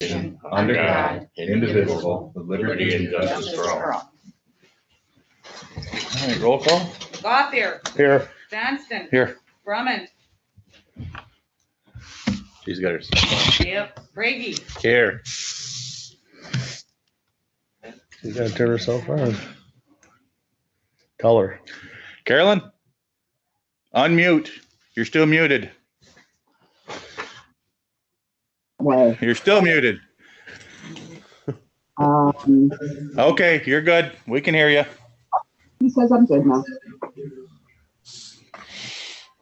under God, indivisible, with liberty and justice for all. All right, roll call. Gothier. Here. Johnston. Here. Drummond. She's got her. Yep. Brady. Here. She's got to turn herself on. Tell her. Carolyn, unmute. You're still muted. Way. You're still muted. Okay, you're good. We can hear you. He says I'm good now.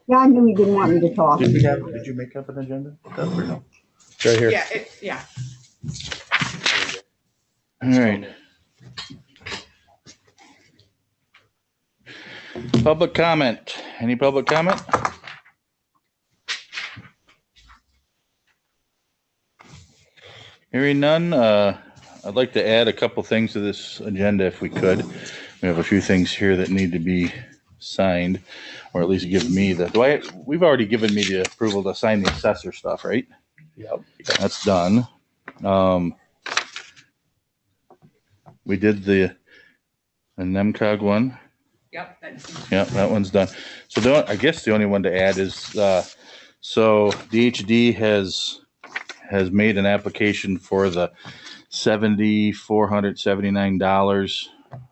Yeah, I knew he didn't want me to talk. Did you make up an agenda? Or no? It's right here. Yeah. All right. Public comment. Any public comment? Hearing none, I'd like to add a couple things to this agenda if we could. We have a few things here that need to be signed, or at least give me we've already given me the approval to sign the assessor stuff, right? Yep. That's done. We did the NEMCOG one. Yep. Yeah, that one's done. So I guess the only one to add is, so DHD has made an application for the $7,479.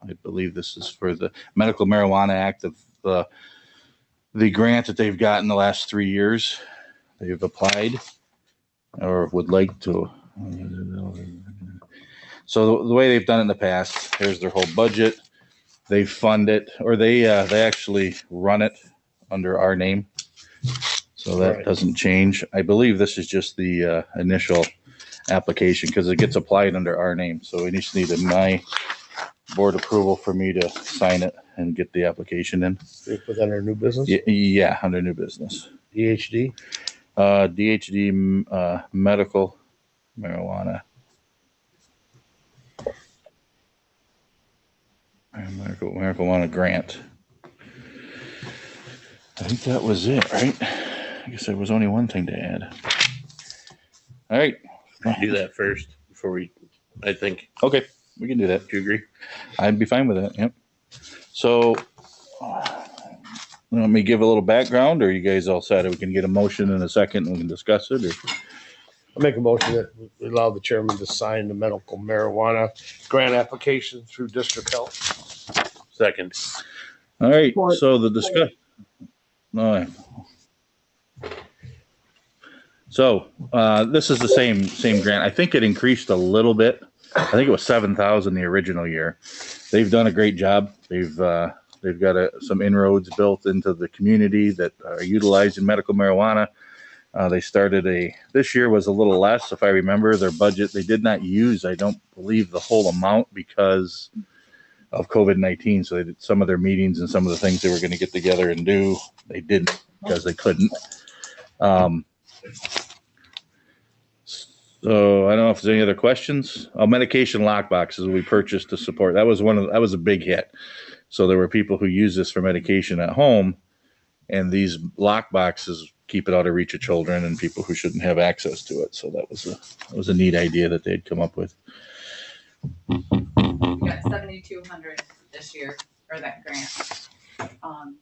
I believe this is for the Medical Marijuana Act of the grant that they've gotten the last 3 years. They've applied or would like to. So the way they've done it in the past, here's their whole budget. They fund it, or they actually run it under our name. So that doesn't change. I believe this is just the initial application because it gets applied under our name. So we just need my board approval for me to sign it and get the application in. You put that under new business? Yeah, under new business. DHD? DHD medical marijuana. Marijuana grant. I think that was it, right? I guess there was only one thing to add. All right. Do that first before I think. Okay, we can do that. Do you agree? I'd be fine with that. Yep. So, let me give a little background, or you guys all set? We can get a motion in a second and we can discuss it. Or? I'll make a motion that we allow the chairman to sign the medical marijuana grant application through District Health. Second. All right. So the discussion. All right. So this is the same grant. I think it increased a little bit. I think it was 7,000 the original year. They've done a great job. They've got some inroads built into the community that are utilizing medical marijuana. They started this year was a little less, if I remember their budget. They did not use, I don't believe, the whole amount because of COVID-19. So they did some of their meetings and some of the things they were going to get together and do. They didn't because they couldn't. So I don't know if there's any other questions. Medication lock boxes we purchased to support. That was a big hit. So there were people who use this for medication at home, and these lock boxes keep it out of reach of children and people who shouldn't have access to it. So that was a neat idea that they'd come up with. We got 7,200 this year for that grant.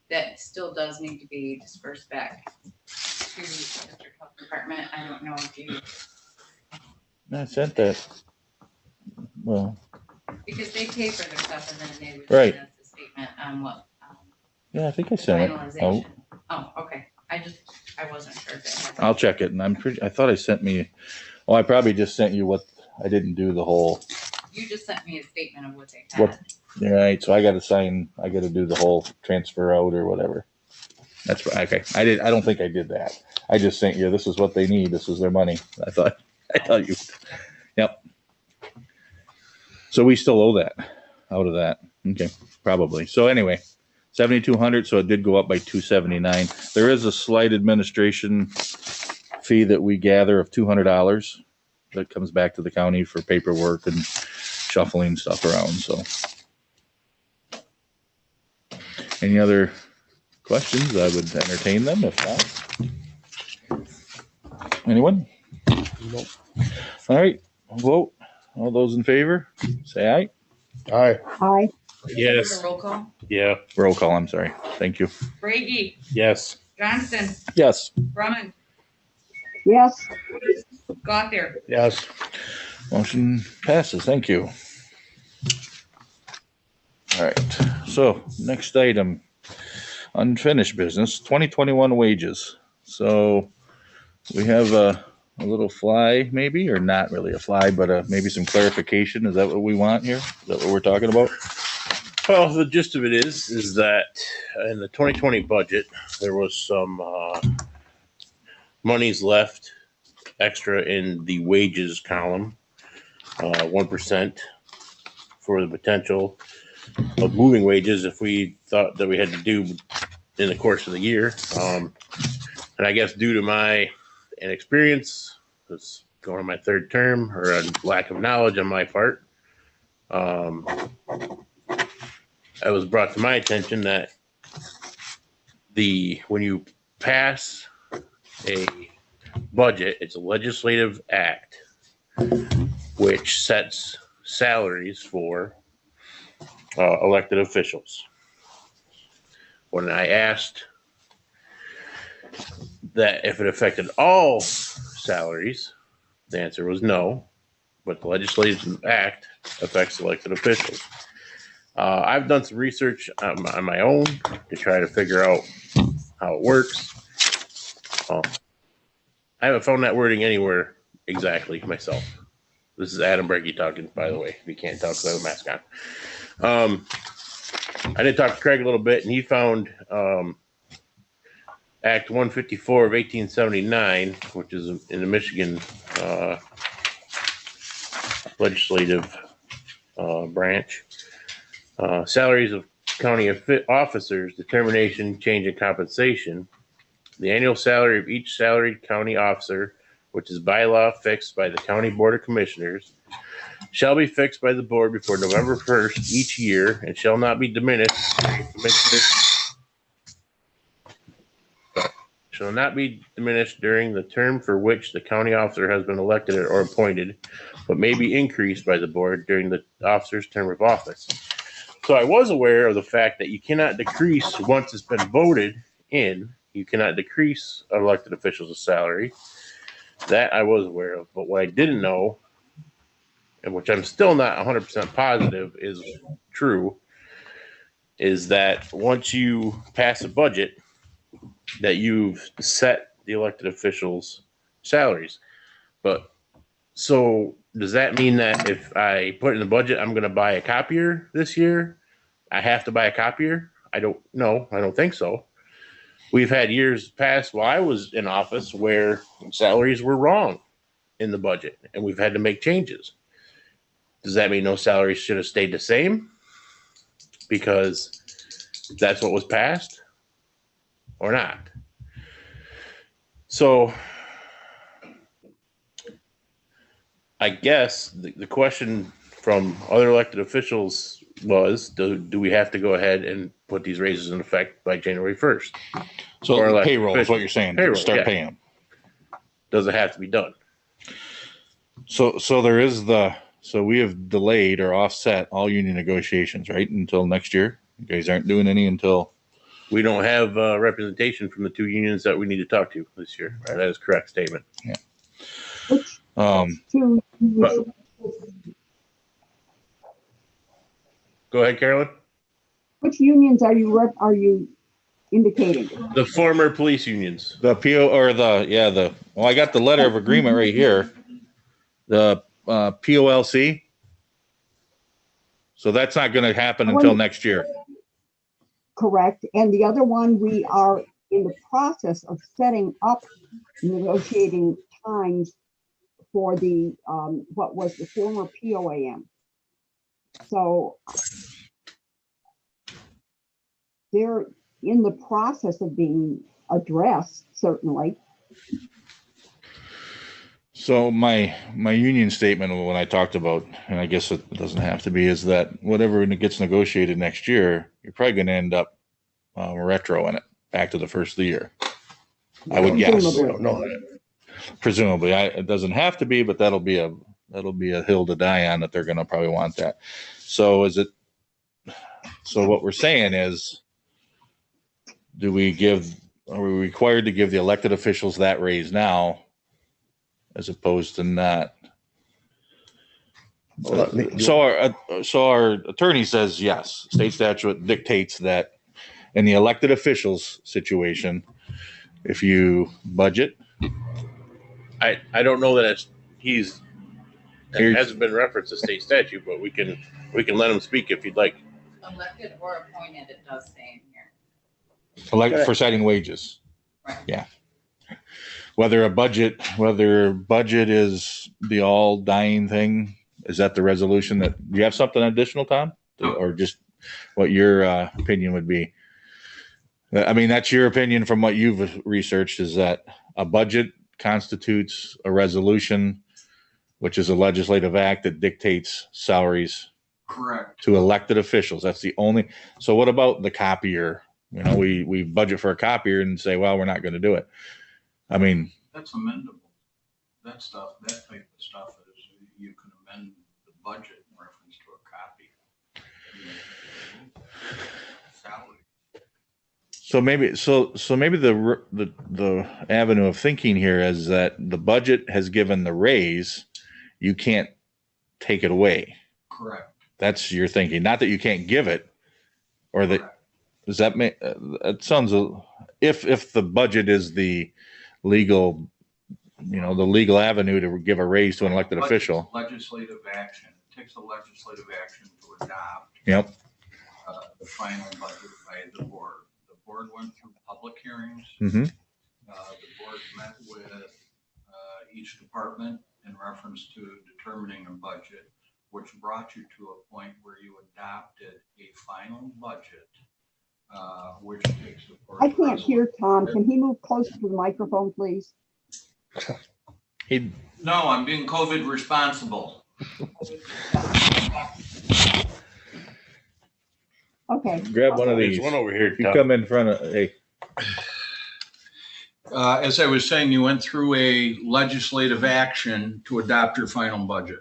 That still does need to be dispersed back to the District Health Department. I don't know if you. I sent that. Well, Because they pay for their stuff and then they would Right. send us a statement on what. yeah, I think I sent it. Oh, Finalization. Oh, okay. I wasn't sure if it had. I'll check it. And I thought I sent me. Oh, I probably just sent you what I didn't do the whole. You just sent me a statement of what they had. What? All right. So I got to do the whole transfer out or whatever. That's right. Okay. I don't think I did that. I just sent you, this is what they need. This is their money. I thought you. Yep. So we still owe that out of that. Okay. Probably. So anyway, 7,200. So it did go up by 279. There is a slight administration fee that we gather of $200 that comes back to the county for paperwork and shuffling stuff around. So any other questions? I would entertain them. If not, anyone? Nope. All right. Vote. All those in favor, say aye. Aye. Aye. Yes. Roll call. Yeah. Roll call, I'm sorry. Thank you. Brady, Yes. Johnston, Yes. Brumman, Yes. Gothier. Yes. Motion passes. Thank you. All right. So next item, unfinished business, 2021 wages. So we have a little fly maybe, or not really a fly, but maybe some clarification. Is that what we want here? Is that what we're talking about? Well, the gist of it is that in the 2020 budget, there was some monies left extra in the wages column, 1% for the potential of moving wages if we thought that we had to do in the course of the year. And I guess due to my inexperience, it's going on my third term, or a lack of knowledge on my part, it was brought to my attention that when you pass a budget, it's a legislative act which sets salaries for elected officials. When I asked that if it affected all salaries, the answer was no, but the legislative act affects elected officials. I've done some research on my own to try to figure out how it works. I haven't found that wording anywhere exactly myself. This is Adam Breggy talking, by the way, if you can't tell because I have a mask on. I did talk to Craig a little bit, and he found Act 154 of 1879, which is in the Michigan legislative branch. Salaries of county officers, determination, change, and compensation. The annual salary of each salaried county officer, which is by law fixed by the County Board of Commissioners, shall be fixed by the board before November 1st each year and shall not be diminished. Shall not be diminished during the term for which the county officer has been elected or appointed, but may be increased by the board during the officer's term of office. So I was aware of the fact that you cannot decrease once it's been voted in. You cannot decrease an elected official's salary. That I was aware of. But what I didn't know, and which I'm still not 100% positive is true, is that once you pass a budget, that you've set the elected officials' salaries. But so does that mean that if I put in the budget, I'm going to buy a copier this year? I have to buy a copier? I don't know. I don't think so. We've had years past while I was in office where salaries were wrong in the budget, and we've had to make changes. Does that mean no salaries should have stayed the same because that's what was passed, or not? So I guess the question from other elected officials was, do we have to go ahead and put these raises in effect by January 1st? So Or payroll is official. what you're saying. Payroll, Start yeah. paying them. Does it have to be done? So there is so we have delayed or offset all union negotiations, right? Until next year. You guys aren't doing any until. We don't have representation from the two unions that we need to talk to this year. Right. That is a correct statement. Yeah. Two. Go ahead, Carolyn. Which unions are you indicating? The former police unions. The PO or well, I got the letter of agreement right here. The POLC. So that's not going to happen until next year. Correct. And the other one, we are in the process of setting up negotiating times for the, what was the former POAM. So they're in the process of being addressed, certainly. So my union statement when I talked about, and I guess it doesn't have to be, is that whatever gets negotiated next year, you're probably going to end up retro in it back to the first of the year. I would guess. Presumably. We don't know that. Presumably, it doesn't have to be, but that'll be a that'll be a hill to die on, that they're going to probably want that. So what we're saying is, are we required to give the elected officials that raise now as opposed to not? So our attorney says yes. State statute dictates that in the elected officials situation, if you budget, I don't know that it Here's- hasn't been referenced to state statute, but we can let him speak if you'd like. Elected or appointed, it does say in here. elect for setting wages. Right. Yeah. Whether budget is the all dying thing, is that the resolution that, do you have something additional, Tom? Or just what your opinion would be? I mean, that's your opinion from what you've researched, is that a budget constitutes a resolution, which is a legislative act that dictates salaries Correct. to elected officials. That's the only. So what about the copier? You know, we budget for a copier and say, well, we're not going to do it. I mean, That's amendable. That type of stuff is, you can amend the budget in reference to a copy. Salary. so maybe the avenue of thinking here is that the budget has given the raise, you can't take it away. Correct. That's your thinking. Not that you can't give it, or that. Correct. Does that make? It sounds. If the budget is the legal, the legal avenue to give a raise to an elected official. Legislative action. It takes a legislative action to adopt Yep. the final budget by the board. The board went through public hearings. Mm-hmm. The board met with each department in reference to determining a budget, which brought you to a point where you adopted a final budget, which takes, of course. I can't hear Tom. Can he move closer to the microphone, please? No, I'm being COVID responsible. Okay. Grab one of There's these. one over here. You Tom. come in front of. Hey. As I was saying, you went through a legislative action to adopt your final budget.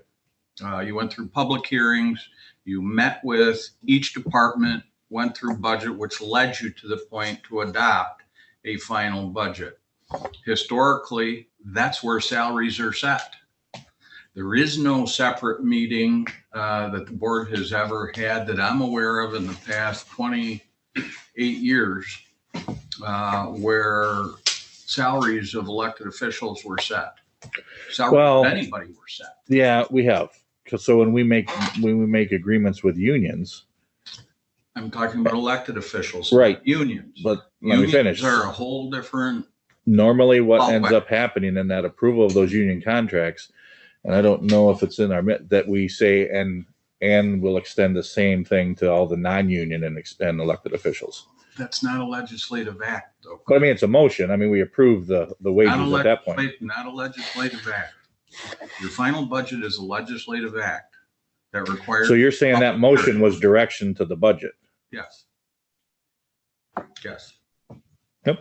You went through public hearings, you met with each department, went through budget, which led you to the point to adopt a final budget. Historically, that's where salaries are set. There is no separate meeting that the board has ever had that I'm aware of in the past 28 years where salaries of elected officials were set. Salaries Well, of anybody were set. Yeah, we have. So when we make agreements with unions, I'm talking about elected officials. Right. Unions. but let me finish. Unions are a whole different, Normally, what Well, ends wait. up happening in that approval of those union contracts, and I don't know if it's in our that we say and we'll extend the same thing to all the non-union and elected officials. that's not a legislative act though. But I mean, it's a motion. I mean, we approve the wages Not at that point. not a legislative act. Your final budget is a legislative act that requires. So you're saying that motion was direction to the budget? Yes. Yes. Yep.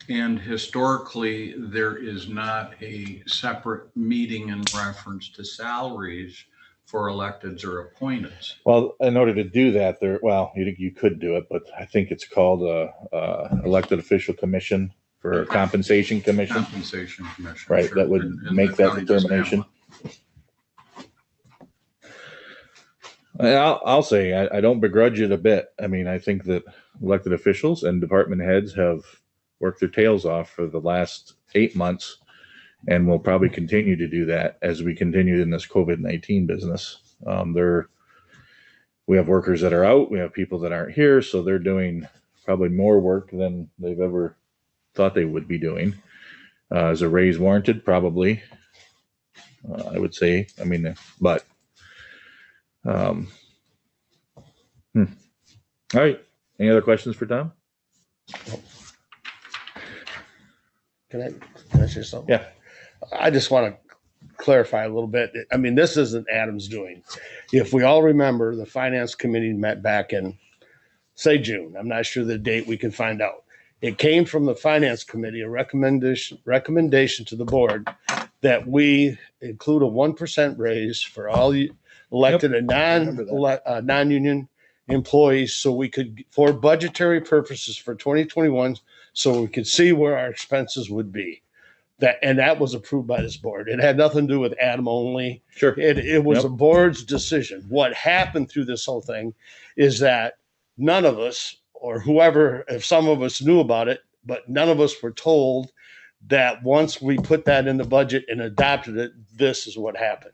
And historically, there is not a separate meeting in reference to salaries for electeds or appointeds. Well, in order to do that, you could do it, but I think it's called a elected official commission for a compensation commission. Compensation commission. Right, sure. that would And make the that county doesn't have determination. one. I'll say I don't begrudge it a bit. I mean, I think that elected officials and department heads have worked their tails off for the last 8 months, and will probably continue to do that as we continue in this COVID-19 business. We have workers that are out, we have people that aren't here, so they're doing probably more work than they've ever thought they would be doing. Is a raise warranted? Probably. I would say. I mean, but. All right. Any other questions for Tom? Can I say something? Yeah. I just want to clarify a little bit. I mean, this isn't Adam's doing. If we all remember, the finance committee met back in, say, June. I'm not sure the date, we can find out. It came from the finance committee, a recommendation to the board that we include a 1% raise for all the elected and non-union employees, so we could, for budgetary purposes for 2021, so we could see where our expenses would be. That was approved by this board. It had nothing to do with Adam only. Sure. It was Yep. a board's decision. What happened through this whole thing is that none of us, or whoever, if some of us knew about it, but none of us were told that once we put that in the budget and adopted it, this is what happened.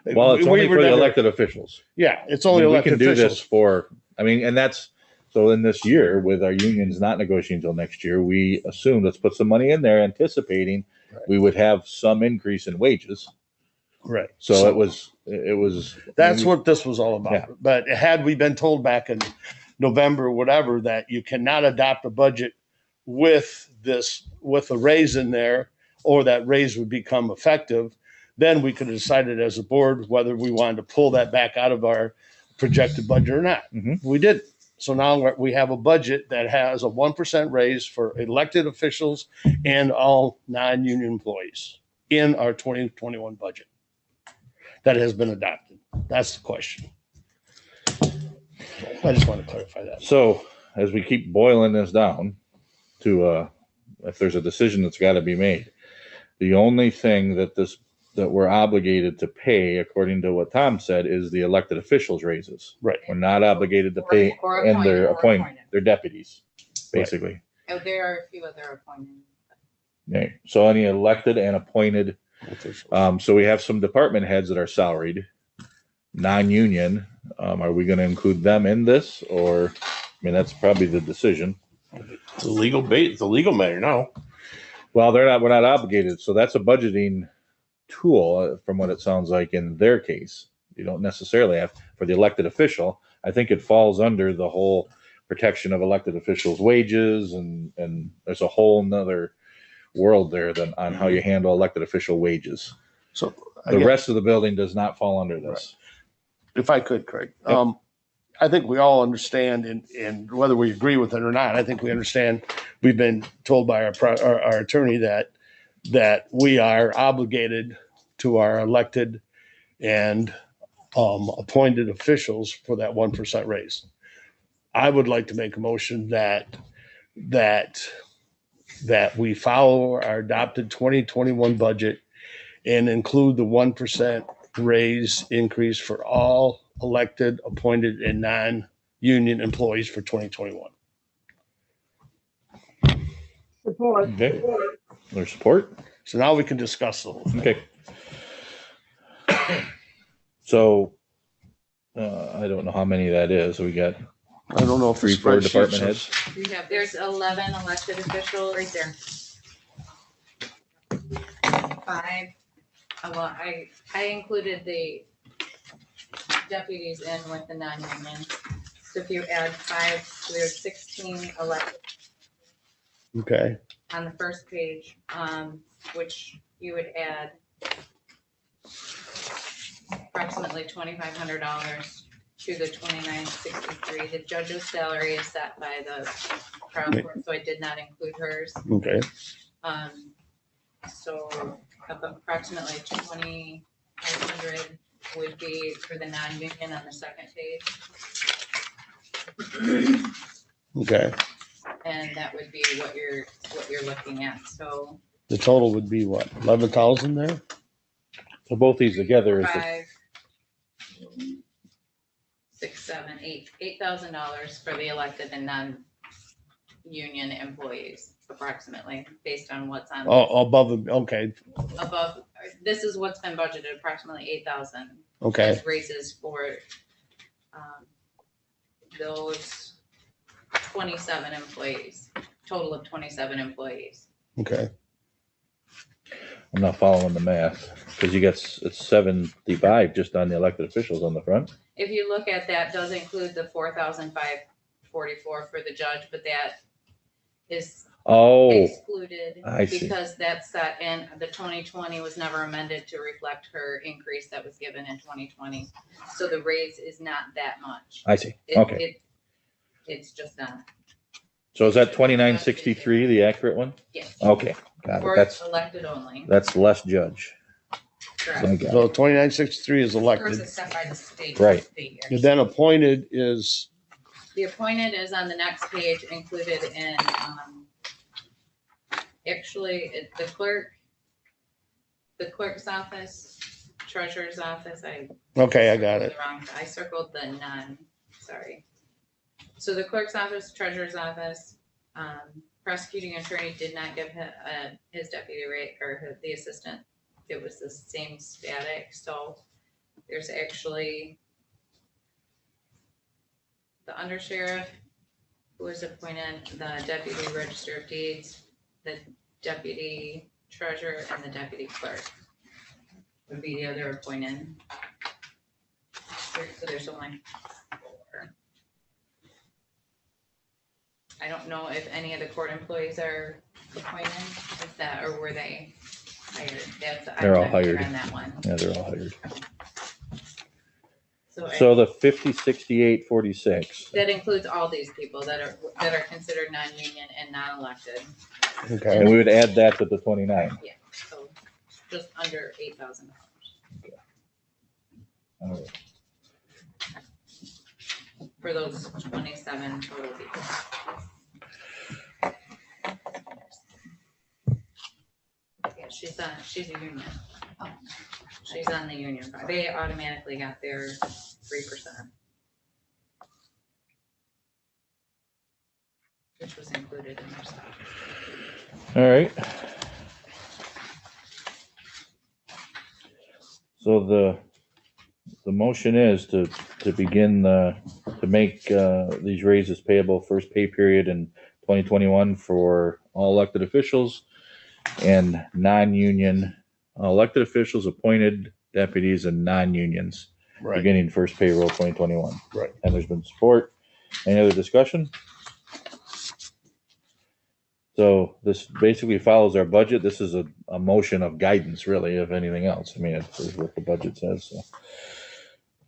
Well, it's We only were for the never- elected officials. Yeah, it's I only mean, we elected can do officials. this for, I mean, and that's, so in this year with our unions not negotiating until next year, we assumed, let's put some money in there anticipating Right. we would have some increase in wages. Right. So it was. That's what this was all about. Yeah. But had we been told back in November, whatever, that you cannot adopt a budget with a raise in there, or that raise would become effective, then we could have decided as a board whether we wanted to pull that back out of our projected budget or not. Mhm. We didn't. So now we have a budget that has a 1% raise for elected officials and all non-union employees in our 2021 budget that has been adopted. That's the question. I just want to clarify that. So as we keep boiling this down to, if there's a decision that's got to be made, the only thing that we're obligated to pay, according to what Tom said, is the elected officials' raises. Right. We're not obligated to pay, Or and their appointed. their deputies, basically. Oh, there are a few other appointed. Okay. So any elected and appointed, so we have some department heads that are salaried, non-union. Are we going to include them in this, or, I mean, that's probably the decision. It's a legal it's a legal matter now. Well, we're not obligated. So that's a budgeting tool, from what it sounds like in their case. You don't necessarily have for the elected official. I think it falls under the whole protection of elected officials' wages, and there's a whole nother world there than on how you handle elected official wages. So The rest of the building does not fall under this. if I could, Craig, Yep. I think we all understand, and whether we agree with it or not, I think we understand. We've been told by our attorney that we are obligated to our elected and appointed officials for that 1% raise. I would like to make a motion that we follow our adopted 2021 budget and include the 1% raise increase for all elected, appointed, and non-union employees for 2021. Support. Okay. There's support. So now we can discuss the whole thing. Okay. So I don't know how many that is. We got I don't know if the 3-4 spreadsheet department says- heads. There's 11 elected officials right there. 5. Well, I included the deputies in with the non-union. So if you add 5, so there's 16 elected Okay, on the first page, which you would add approximately $2,500 to the $2,963. The judge's salary is set by the trial court, so I did not include hers. okay, So approximately 2,500 would be for the non-union on the second page. okay. And that would be what you're looking at. So The total would be what, 11,000 there? So both these together is the 5, 6, 7, 8, $8,000 for the elected and non-union employees, approximately, based on what's on Oh, above, okay, above. This is what's been budgeted, approximately 8,000 okay, as raises for those 27 employees, total of 27 employees. okay. I'm not following the math because it's 75 just on the elected officials on the front. If you look at that, does include the 4,544 for the judge, but that is Oh, excluded I see. because that's set in the 2020 was never amended to reflect her increase that was given in 2020. So the raise is not that much. I see. It- Okay. It's just not. So is that 2963 the accurate one? Yes. Okay, got it. For That's elected only. less judge. So I Correct. got So it. 2963 is First elected. it's set by the state. Right. state And years. then appointed is, The appointed is on the next page, included in, actually, the clerk's office, treasurer's office, okay, I got it. I circled the none, sorry. So the clerk's office, treasurer's office, prosecuting attorney did not give his deputy rate or the assistant. It was the same static, so there's actually the undersheriff who was appointed, the deputy register of deeds, the deputy treasurer, and the deputy clerk would be the other appointed. So there's only 4. I don't know if any of the court employees are appointed, is that, or were they hired? They're all I'm not clear hired. on that one. Yeah, they're all hired. So So the 50, 68, 46. that includes all these people that are considered non-union and non-elected. Okay. And we would add that to the 29. Yeah, so just under $8,000. All right. For those 27 total people. Yeah, she's a union. She's on the union. They automatically got their 3%. Which was included in their stuff. All right. So the motion is to begin to make these raises payable first pay period in 2021 for all elected officials and non-union elected officials, appointed deputies, and non-unions Right. beginning first payroll 2021. Right. And there's been support. Any other discussion? So this basically follows our budget. This is a motion of guidance, really, if anything else. I mean, it's what the budget says.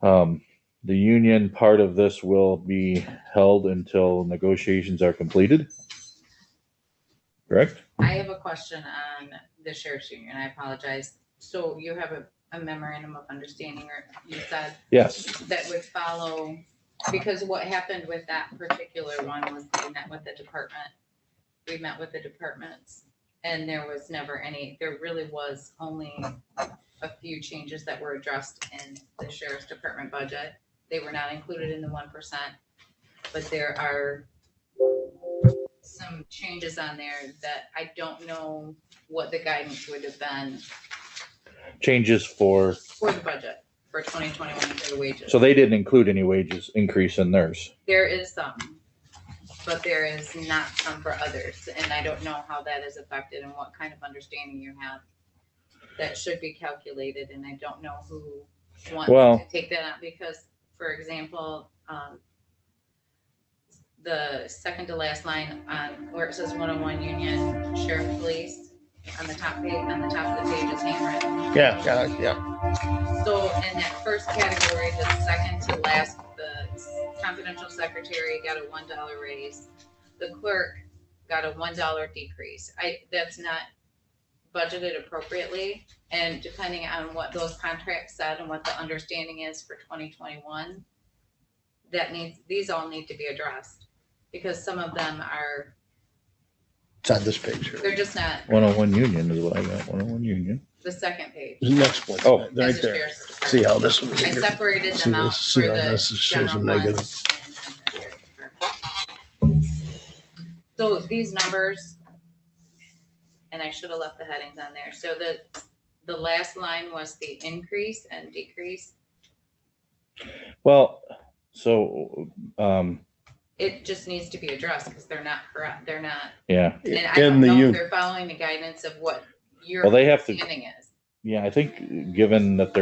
So, the union part of this will be held until negotiations are completed. Correct? I have a question on the sheriff's union. I apologize. So you have a memorandum of understanding, or you said Yes. that would follow, because what happened with that particular one was we met with the department. We met with the departments and there was never there really was only a few changes that were addressed in the sheriff's department budget. They were not included in the 1%, but there are some changes on there that I don't know what the guidance would have been Changes for, for the budget for 2021 for the wages. so they didn't include any wages increase in theirs. There is some, but there is not some for others, and I don't know how that is affected and what kind of understanding you have that should be calculated, and I don't know who wants Well- to take that out, because, for example, the second to last line on where it says 101 union sheriff police, on the top of the page is handwritten. Yeah. So in that first category, the second to last, the confidential secretary got a $1 raise. The clerk got a $1 decrease. That's not budgeted appropriately. And depending on what those contracts said and what the understanding is for 2021, these all need to be addressed, because some of them are, It's on this page here. they're just not 101 union is what I got. 101 union. the second page. The next one. Oh. Right That's the there. sheriff's department. See how this one I here. separated See them out this? for See how the this shows general a negative. funds and the sheriff's department. So these numbers, and I should have left the headings on there. So the last line was the increase and decrease. Well, so, It just needs to be addressed because they're not correct. They're not, yeah. and I In don't the know if union. they're following the guidance of what your Well, they have to, understanding is. yeah, I think given that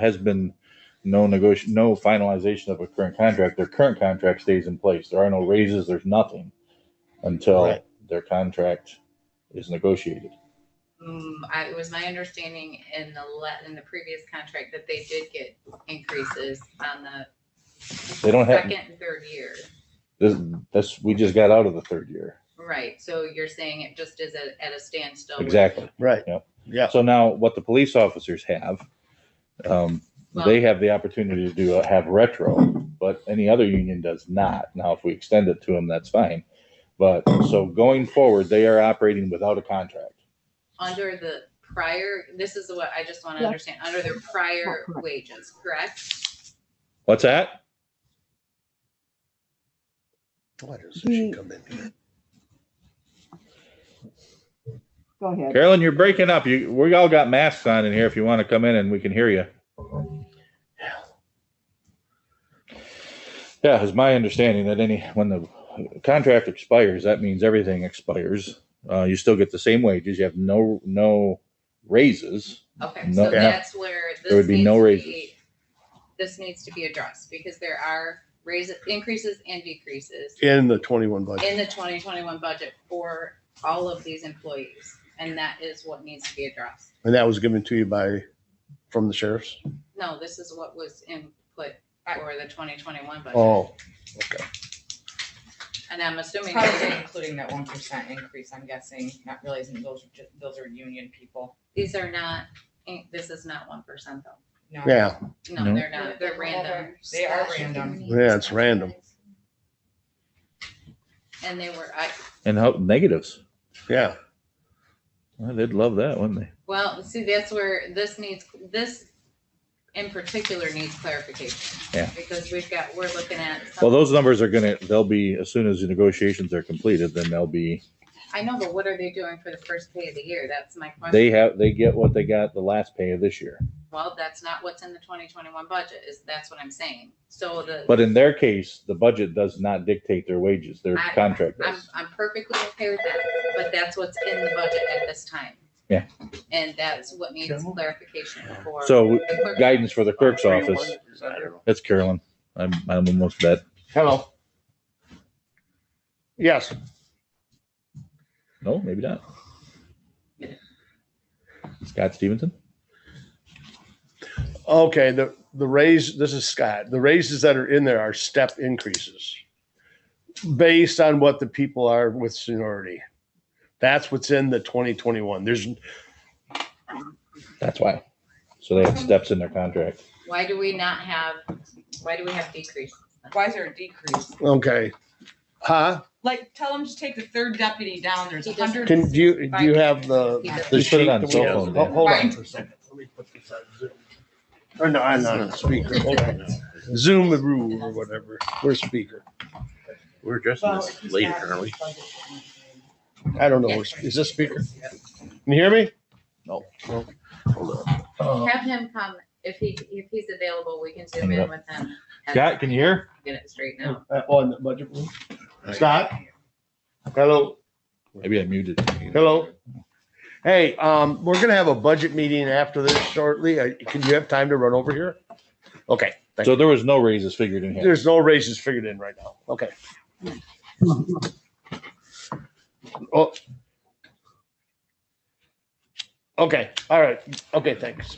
has been no finalization of a current contract, their current contract stays in place. There are no raises, there's nothing until Right. their contract is negotiated. It was my understanding in the previous contract that they did get increases on the They don't have, second and third year. We just got out of the third year. Right, so you're saying it just is at a standstill? with- Exactly. Right. Yep. Yeah. So now what the police officers have, they have the opportunity to have retro, but any other union does not. Now, if we extend it to them, that's fine. But so going forward, they are operating without a contract. Under the prior, this is what I just want to Yeah. understand, under their prior Correct. wages, correct? What's that? Why doesn't she come in here? Go ahead. Carolyn, you're breaking up. We all got masks on in here if you want to come in and we can hear you. Yeah, it's my understanding that when the contract expires, that means everything expires. You still get the same wages. You have no raises. Okay, No- so Yeah. that's where There would this be no needs to raises. be, this needs to be addressed, because there are increases and decreases In the 21 budget. in the 2021 budget for all of these employees, and that is what needs to be addressed. And that was given to you from the sheriffs? No, this is what was input for the 2021 budget. Oh, And I'm assuming, Probably including that 1% increase, I'm guessing, not realizing those are union people. these are not, this is not 1% though. No. yeah. No, No. they're not, they're random. They are random. Yeah, it's random. And they were, And how negatives. Yeah. Well, they'd love that, wouldn't they? well, see, that's where this in particular needs clarification. Yeah. Because we're looking at. Well, those numbers they'll be, as soon as the negotiations are completed, then they'll be, I know, but what are they doing for the first pay of the year? That's my question. they get what they got the last pay of this year. Well, that's not what's in the 2021 budget, that's what I'm saying. So But in their case, the budget does not dictate their wages. Their contract does. I'm perfectly okay with that, but that's what's in the budget at this time. Yeah. And that's what needs clarification for. So the clerk. guidance for the clerk's office. I don't know. That's Carolyn. I'm almost bet. Hello. Yes. No, maybe not. Scott Stevenson? Okay, the raise, this is Scott. The raises that are in there are step increases based on what the people are with seniority. That's what's in the 2021. That's why. So they have steps in their contract. Why do we have decreases? Why is there a decrease? Okay. Huh? Like, tell them to take the third deputy down, there's He doesn't- 100. Do you have the He doesn't. Just put it on sheet that cell we- phone, Oh, Dan. hold on for a second. Let me put this on Zoom. Or no, I'm not on speaker. Hold on. Zoom or whatever. We're speaker. We're addressing this later, aren't we? I don't know. Is this speaker? Can you hear me? No. Hold on. Have him come, if he's available, we can zoom Hang it in up. with him. Scott, can you hear? Get it straightened out. On the budget room. Scott? Hello? Maybe I muted. Hello? Hey, we're gonna have a budget meeting after this shortly. Can you have time to run over here? Okay. thank So you. there was no raises figured in here. There's no raises figured in right now. Okay. Oh. Okay, all right. Okay, thanks.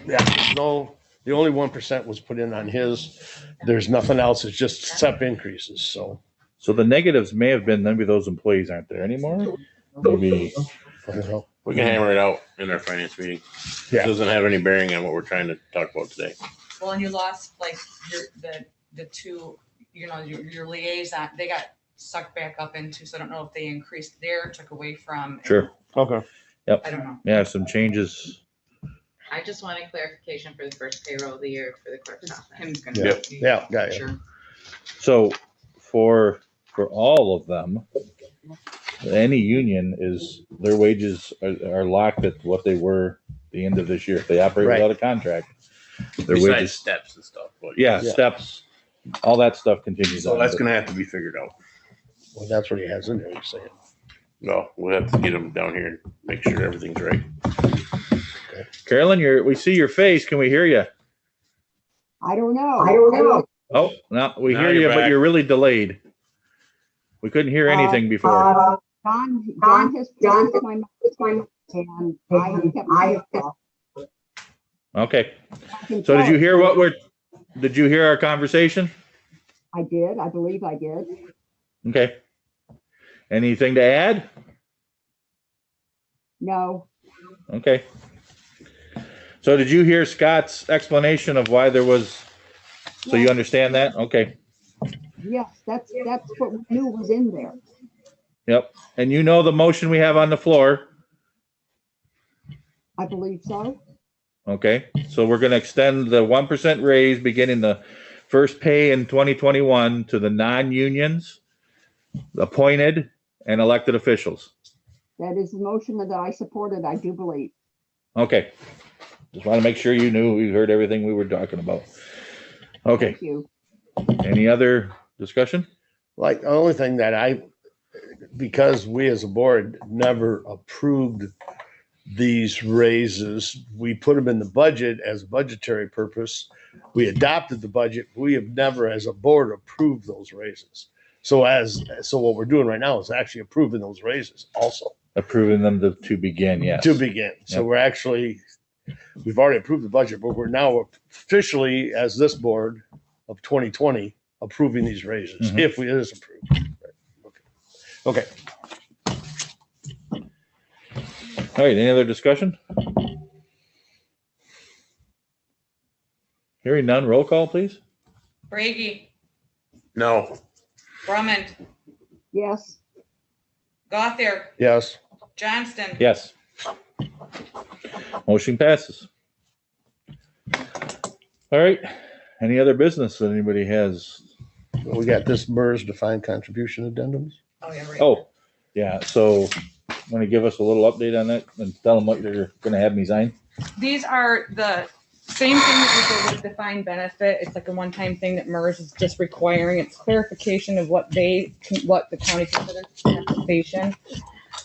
Yeah, no, the only 1% was put in on his. There's nothing else. It's just step increases, so. So the negatives may have been maybe those employees aren't there anymore. Maybe We can hammer it out in our finance meeting. It Yeah. doesn't have any bearing on what we're trying to talk about today. Well, and you lost like the two, your liaison, they got sucked back up into, so I don't know if they increased there, took away from. Sure. Okay. I don't know. Yeah, some changes. I just wanted clarification for the first payroll of the year for the clerk's office. Tim's Yeah. gonna. be- Yeah, got you. Sure. So for all of them, any union is their wages are locked at what they were the end of this year. If they operate Right. without a contract, their Besides wages, steps and stuff. But yeah, Yeah. steps, all that stuff continues So on. that's gonna have to be figured out. Well, that's what he has in there, he's saying. No, we'll have to get them down here and make sure everything's right. Carolyn, we see your face. Can we hear you? I don't know. Oh, no, we Now hear you're you, but back. you're really delayed. We couldn't hear anything before. John has closed my mouth and I have kept my mouth. Okay. I can So did tell you hear did you hear our conversation? I did, I believe I did. Okay. Anything to add? No, Okay. So did you hear Scott's explanation of why there was, so you understand that? Okay. yes, that's what we knew was in there. Yep. And you know the motion we have on the floor. I believe so. Okay. So we're going to extend the 1% raise beginning the first pay in 2021 to the non-unions, appointed and elected officials. That is the motion that I supported, I do believe. Okay. Just want to make sure you knew, we heard everything we were talking about. Okay. Thank you. Any other discussion? Like, the only thing that because we as a board never approved these raises, we put them in the budget as a budgetary purpose. We adopted the budget. We have never, as a board, approved those raises. So what we're doing right now is actually approving those raises also. Approving them to begin, yes. To begin. So Yep. we've already approved the budget, but we're now officially, as this board of 2020, approving these raises, Mhm. if it is approved. Okay. All right, any other discussion? Hearing none, roll call, please. Brady, No. Drummond, Yes, Gothier, Yes. Johnston. Yes. Motion passes. All right, any other business that anybody has? We got this MERS defined contribution addendums. Oh, yeah, right. Oh, yeah, so want to give us a little update on that and tell them what you're going to have me sign? These are the same thing that we did with defined benefit. It's like a one-time thing that MERS is just requiring. It's clarification of what the county considers compensation.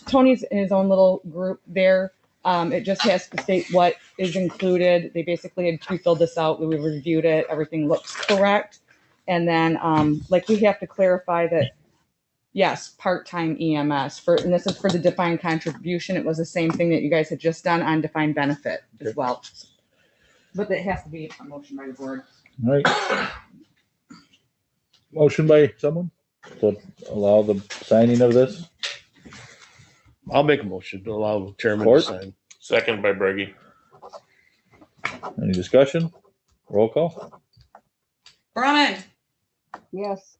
Tony's in his own little group there. It just has to state what is included. They basically had pre-filled this out. We reviewed it. Everything looks correct. And then, like, we have to clarify that, yes, part-time EMS and this is for the defined contribution. It was the same thing that you guys had just done on defined benefit as well. But it has to be a motion by the board. All right. Motion by someone to allow the signing of this? I'll make a motion to allow the chairman to Court? sign. Second by Brady. Any discussion? Roll call? Brumman, yes,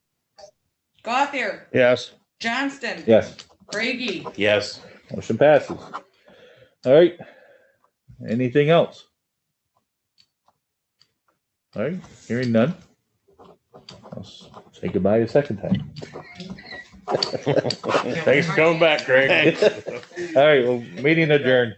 Gothier, Yes. Johnston, Yes. Brady. Yes. Motion passes. All right. Anything else? All right, hearing none. I'll say goodbye a second time. Thanks for coming back, Craig. All right, well, meeting adjourned.